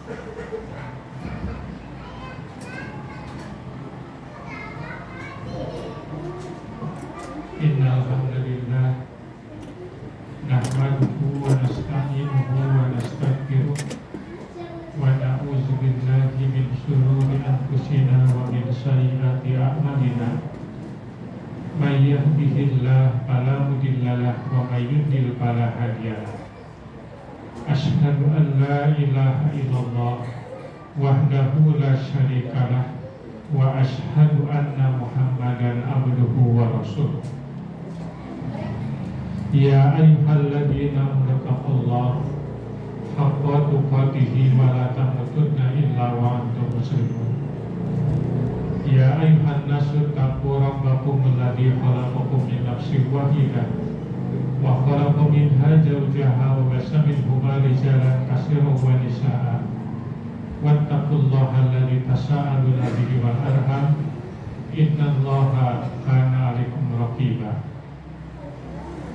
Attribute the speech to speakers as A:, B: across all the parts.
A: Innal hamdalillah nahmaduhu wa nasta'inuhu wa nastaghfiruh wa na'udzu billahi min shururi anfusina wa min sayyiati a'malina. May yahdihillahu fala mudhillalah wa may yudhlil fala hadiyalah. Asyhadu an la ilaha illallah wahdahu la syarikalah wa asyhadu anna Muhammadan abduhu wa rasuluh. Ya ayyuhalladzina amanu taqullaha haqqa tuqatih wa la tamutunna illa wa antum muslimun. Ya ayyuhan nasu taqu rabbakum alladzi khalaqakum min nafsin wahidah wa khalaqa minha zawjaha wa bassa minhuma rijalan katsiran wa nisaa'a wattaqullaha alladzi tasaaluna bihi wal arham innallaha kana 'alaikum raqiba.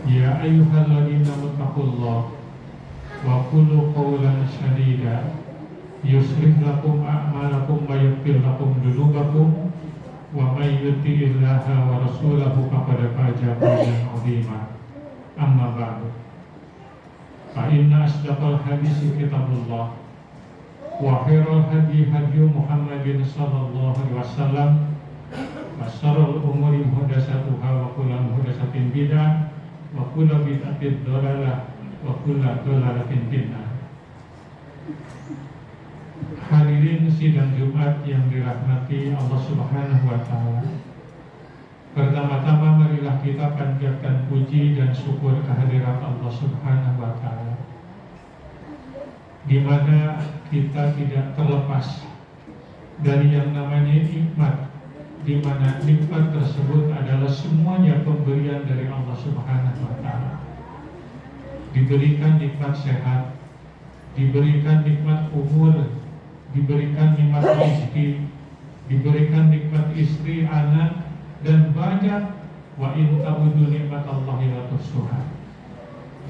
A: Ya ayyuhalladzina taqullaha wa qulu qawlan sadida yuslih lakum a'malakum wa yaghfir lakum dhunubakum wa may yuti'illaha wa rasulahu faqad faza fawzan 'azima. Amma ba'du. Fa inna asdaqal hadisi kitabullah wa khairal hadi hadi Muhammadin sallallahu alaihi wasallam wa syarrul umuri muhdatsatuha wa kullu muhdatsatin bid'ah wa kullu bid'atin dhalalah wa kullu dhalalatin finnar. Hadirin sidang Jumat yang dirahmati Allah Subhanahu wa taala. Pertama-tama marilah kita panjatkan puji dan syukur kehadirat Allah Subhanahu wa taala, di mana kita tidak terlepas dari yang namanya nikmat, di mana nikmat tersebut adalah semuanya pemberian dari Allah Subhanahu wa taala. Diberikan nikmat sehat, diberikan nikmat umur, diberikan nikmat rezeki, diberikan nikmat istri, anak, dan banyak. Wa in ta'udzu nikmatallahi la tuhsuha.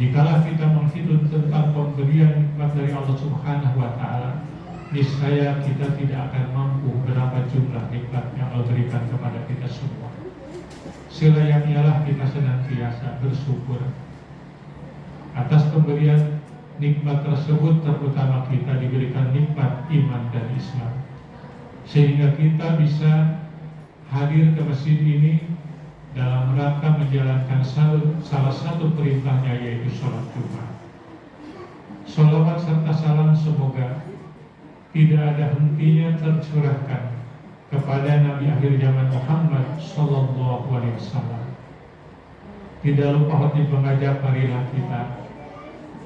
A: Jikalau kita menghitung tentang pemberian nikmat dari Allah Subhanahu wa taala, niscaya kita tidak akan mampu berapa jumlah nikmat yang Allah berikan kepada kita semua. Selayaknya kita senantiasa bersyukur atas pemberian nikmat tersebut, terutama kita diberikan nikmat iman dan Islam, sehingga kita bisa hadir ke masjid ini dalam rangka menjalankan salah satu perintahnya, yaitu sholat Jumat. Sholawat serta salam semoga tidak ada hentinya tercurahkan kepada Nabi akhir zaman Muhammad sallallahu alaihi wasallam. Tidak lupa hati mengajak marilah kita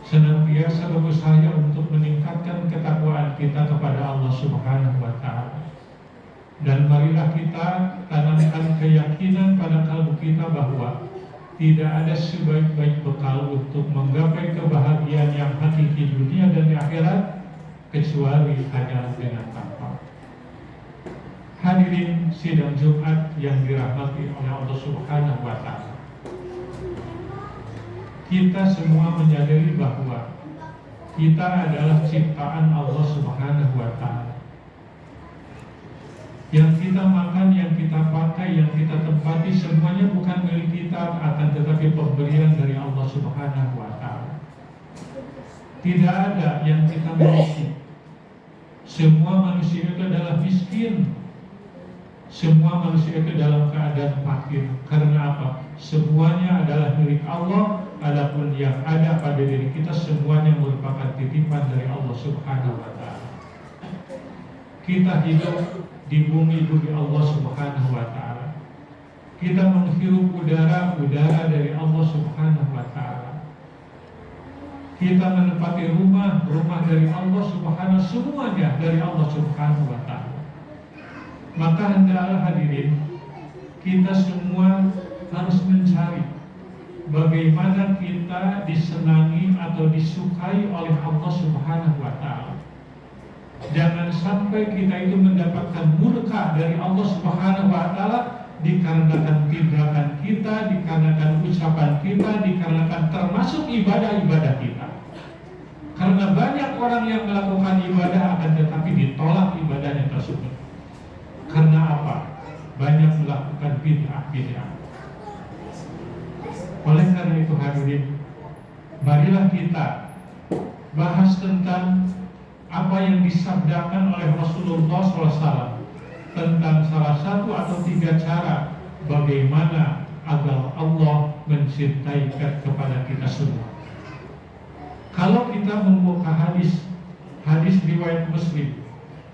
A: senantiasa berusaha untuk meningkatkan ketakwaan kita kepada Allah Subhanahu wa taala. Dan marilah kita tanamkan keyakinan pada kalbu kita bahwa tidak ada sebaik-baik bekal untuk menggapai kebahagiaan yang hakiki dunia dan di akhirat kecuali hanya dengan takwa. Hadirin sidang Jumat yang dirahmati oleh Allah Subhanahu wa taala. Kita semua menyadari bahwa kita adalah ciptaan Allah Subhanahu wa taala. Yang kita makan, yang kita pakai, yang kita tempati, semuanya bukan milik kita, akan tetapi pemberian dari Allah Subhanahu wa taala. Tidak ada yang kita miliki. Semua manusia itu adalah miskin. Semua manusia itu dalam keadaan fakir. Karena apa? Semuanya adalah milik Allah. Adapun yang ada pada diri kita semuanya merupakan titipan dari Allah Subhanahu wa taala. Kita hidup di bumi Allah Subhanahu wa taala. Kita menghirup udara dari Allah Subhanahu wa taala. Kita menempati rumah dari Allah Subhanahu, semuanya dari Allah Subhanahu wa taala. Maka hendaklah hadirin kita semua harus mencari bagaimana kita disenangi atau disukai oleh Allah Subhanahu wa taala. Jangan sampai kita itu mendapatkan murka dari Allah Subhanahu wa taala dikarenakan tindakan kita, dikarenakan ucapan kita, dikarenakan termasuk ibadah-ibadah kita. Karena banyak orang yang melakukan ibadah akan tetapi ditolak ibadahnya tersebut. Karena apa? Banyak melakukan bid'ah. Oleh karena itu hadirin, marilah kita bahas tentang apa yang disabdakan oleh Rasulullah SAW tentang salah satu atau 3 cara bagaimana agar Allah mencintai kepada kita semua. Kalau kita membuka hadis riwayat Muslim,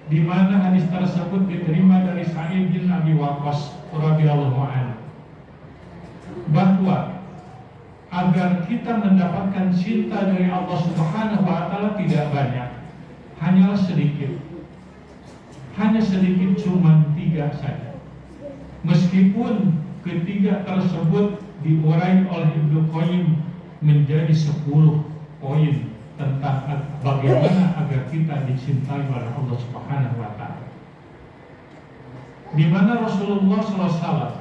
A: di mana hadis tersebut diterima dari Sa'id bin Abi Waqqas radhiyallahu anhu, bahwa agar kita mendapatkan cinta dari Allah Subhanahu wa taala tidak banyak, hanyalah sedikit. Hanya sedikit, cuma 3 saja. Meskipun ketiga tersebut diurai oleh Ibnu Qayyim menjadi 10 poin tentang bagaimana agar kita dicintai oleh Allah Subhanahu wa taala. Di mana Rasulullah SAW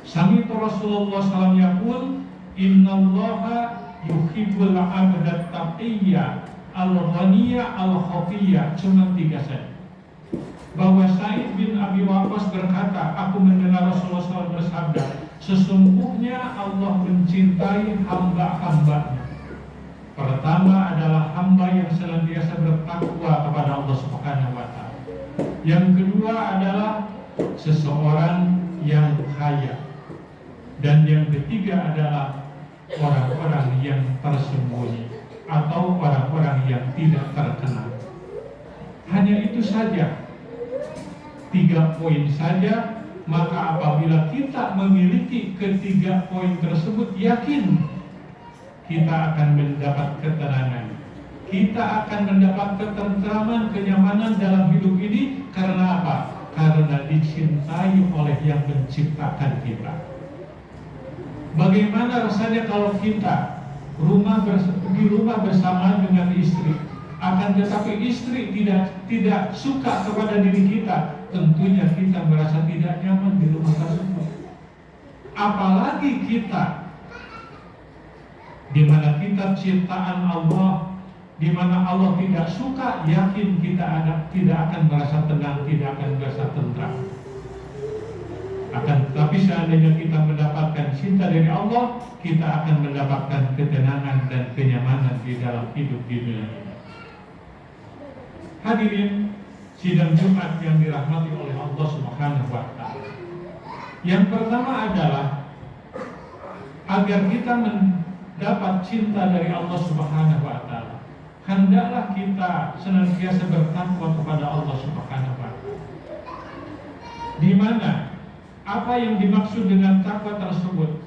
A: sami Rasulullah SAW yaqul innallaha yuhibbul 'abda taqiyya al-ghaniyya al-khafiyya, cuma 3 saja. Bahwa Sa'id bin Abi Waqqas berkata, aku mendengar Rasulullah SAW bersabda, sesungguhnya Allah mencintai hamba-hambanya. Pertama adalah hamba yang senantiasa bertakwa kepada Allah Subhanahu wa taala. Yang kedua adalah seseorang yang kaya. Dan yang ketiga adalah orang-orang yang tersembunyi atau orang-orang yang tidak terkenal. Hanya itu saja, 3 poin saja. Maka apabila kita memiliki ketiga poin tersebut, yakin kita akan mendapat ketenangan, kita akan mendapat ketentraman, kenyamanan dalam hidup ini. Karena apa? Karena dicintai oleh yang menciptakan kita. Bagaimana rasanya kalau kita di rumah bersama dengan istri, akan tetapi istri tidak suka kepada diri kita? Tentunya kita merasa tidak nyaman di rumah tersebut. Apalagi kita di mana kita ciptaan Allah, di mana Allah tidak suka, yakin kita tidak akan merasa tenang, tidak akan merasa tentram. Akan tetapi seandainya kita mendapatkan cinta dari Allah, kita akan mendapatkan ketenangan dan kenyamanan di dalam hidup di dunia ini. Hadirin sidang Jumat yang dirahmati oleh Allah Subhanahu wa taala. Yang pertama adalah agar kita mendapat cinta dari Allah Subhanahu wa taala, hendaklah kita senantiasa bertakwa kepada Allah Subhanahu wa taala. Di mana apa yang dimaksud dengan takwa tersebut?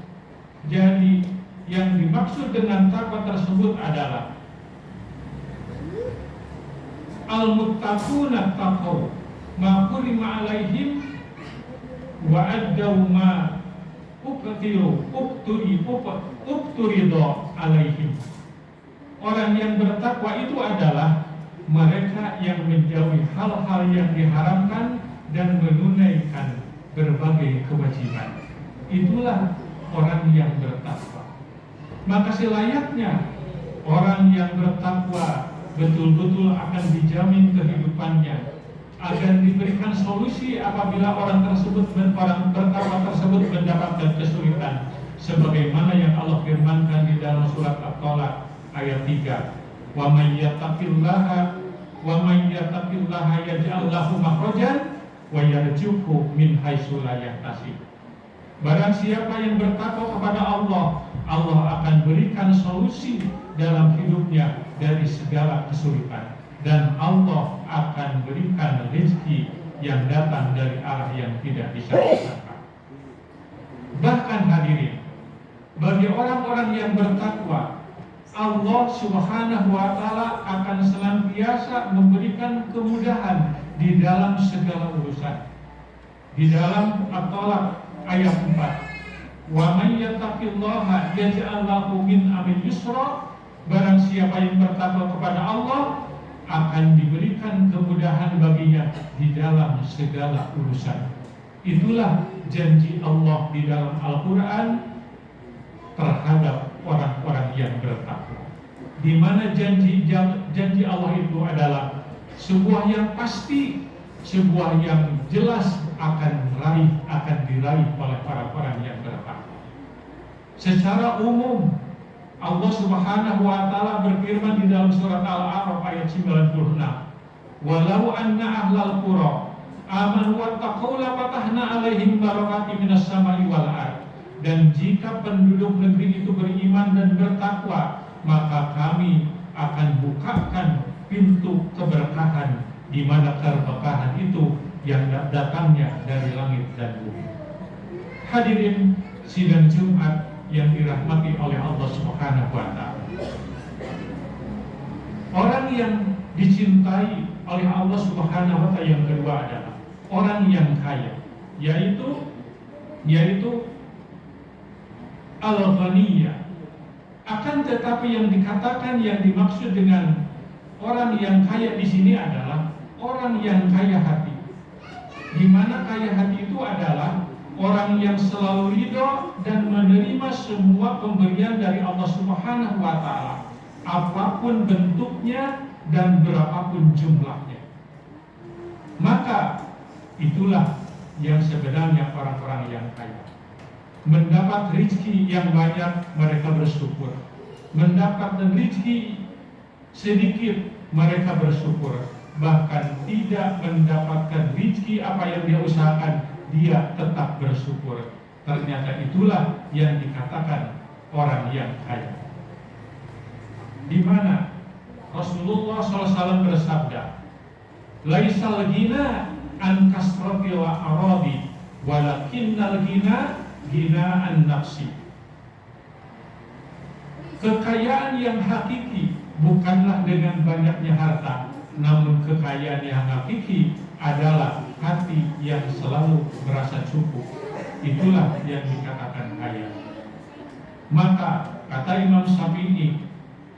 A: Jadi yang dimaksud dengan takwa tersebut adalah al-muttaquna taqaw ma qulima alaihim wa addaw ma ukturido alaihim. Orang yang bertakwa itu adalah mereka yang menjauhi hal-hal yang diharamkan dan menunaikan berbagai kewajiban. Itulah orang yang bertakwa. Maka selayaknya orang yang bertakwa betul-betul akan dijamin kehidupannya, akan diberikan solusi apabila orang bertakwa tersebut mendapatkan kesulitan, sebagaimana yang Allah firmankan di dalam surat At-Tolak ayat 3, wa may yattaqillaha yaj'al lahu makhrajan wa yarzuqhu min haitsu la yahtasib. Barang siapa yang bertakwa kepada Allah, Allah akan berikan solusi dalam hidupnya dari segala kesulitan, dan Allah akan berikan rezeki yang datang dari arah yang tidak disangka. Bahkan hadirin, bagi orang-orang yang bertakwa, Allah Subhanahu wa taala akan senantiasa memberikan kemudahan di dalam segala urusan. Di dalam At-Tolak ayat 4, wa may yattaqillaha yaj'al lahu min amri yusra. Barang siapa yang bertakwa kepada Allah, akan diberikan kemudahan baginya di dalam segala urusan. Itulah janji Allah di dalam Al-Quran terhadap orang-orang yang bertakwa. di mana janji Allah itu adalah sebuah yang pasti, sebuah yang jelas akan diraih oleh para orang yang bertakwa. Secara umum Allah Subhanahu wa taala berfirman di dalam surat Al-A'raf ayat 96, "Walau anna ahlal qura amanu wattaqau la fatahna 'alaihim barakatim minas sama'i wal ardh." Dan jika penduduk negeri itu beriman dan bertakwa, maka kami akan bukakan pintu keberkahan, di mana keberkahan itu yang datangnya dari langit dan bumi. Hadirin sidang Jumat yang dirahmati oleh Allah Subhanahu wa taala. Orang yang dicintai oleh Allah Subhanahu wa taala yang kedua adalah orang yang kaya, yaitu al-ghaniyah. Akan tetapi yang dikatakan, yang dimaksud dengan orang yang kaya di sini adalah orang yang kaya hati. Di mana kaya hati itu adalah orang yang selalu ridho dan menerima semua pemberian dari Allah Subhanahu wa taala, apapun bentuknya dan berapapun jumlahnya. Maka itulah yang sebenarnya orang-orang yang kaya. Mendapat rezeki yang banyak, mereka bersyukur. Mendapatkan rezeki sedikit, mereka bersyukur. Bahkan tidak mendapatkan rezeki apa yang dia usahakan, dia tetap bersyukur. Ternyata itulah yang dikatakan orang yang kaya. Di mana Rasulullah SAW bersabda, "Laisal ghina an kasratil aradi, walakinnal ghina an-nafsi." Kekayaan yang hakiki bukanlah dengan banyaknya harta, namun kekayaan yang hakiki adalah hati yang selalu merasa cukup. Itulah yang dikatakan kaya. Maka kata Imam Syafi'i,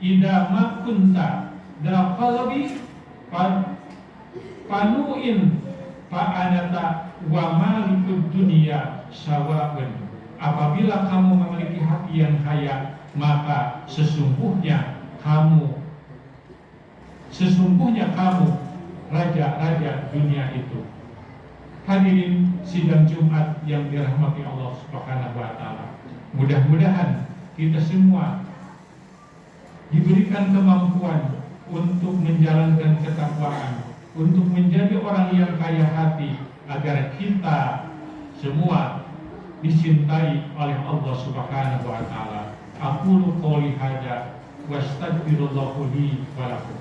A: "Idza ma kunta da qalbi panuin fa'anata wa malikud dunia sawa'un." Apabila kamu memiliki hati yang kaya, maka sesungguhnya kamu raja-raja dunia itu. Hadirin sidang Jumat yang dirahmati Allah Subhanahu wa taala. Mudah-mudahan kita semua diberikan kemampuan untuk menjalankan ketakwaan, untuk menjadi orang yang kaya hati, agar kita semua dicintai oleh Allah Subhanahu wa taala. Aqulu qouli hadza wa astaghfirullah li wa lakum.